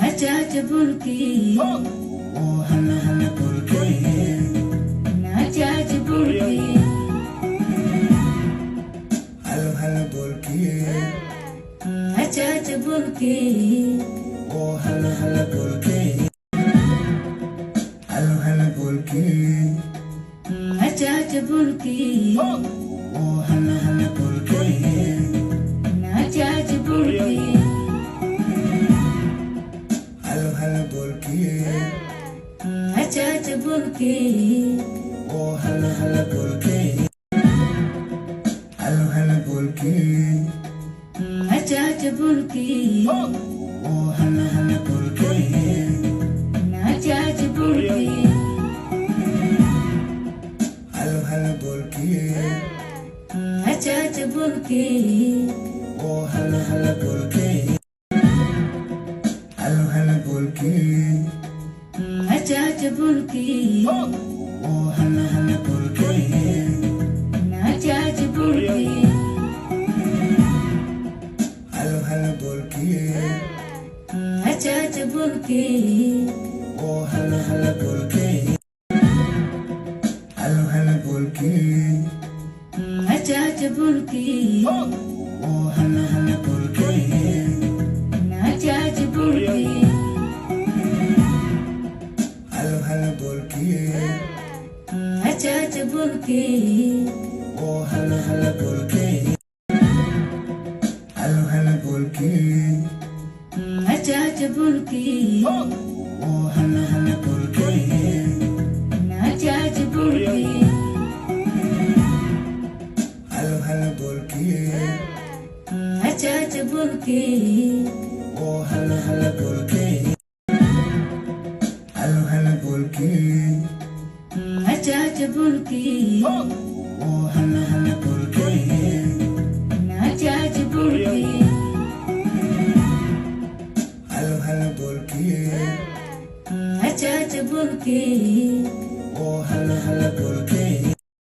Acha bulki, oh hala hala bulki, acha bulki, halo halo bulki, acha bulki, oh hala hala bulki, halo halo bulki, acha bulki, oh hala hala bulki, acha bulki, halo halo bulki, acha bulki, oh hala hala bulki, halo halo bulki, acha bulki, oh hala hala bulki, acha bulki, halo halo bulki, acha bulki, oh hala hala bulki, halo halo bulki, acha bulki, oh hala hala bulki, acha bulki, halo halo bulki, acha bulki, oh hala hala bulki, halo halo bulki, acha bulki, oh hala hala bulki, acha bulki, halo halo bulki, acha bulki, oh hala hala bulki, halo halo bulki, acha bulki, oh hala hala bulki, acha bulki, halo halo bulki, acha bulki, oh hala hala bulki, halo halo bulki, acha bulki, oh hala hala bulki, acha bulki, halo halo bulki, acha bulki, oh hala hala bulki,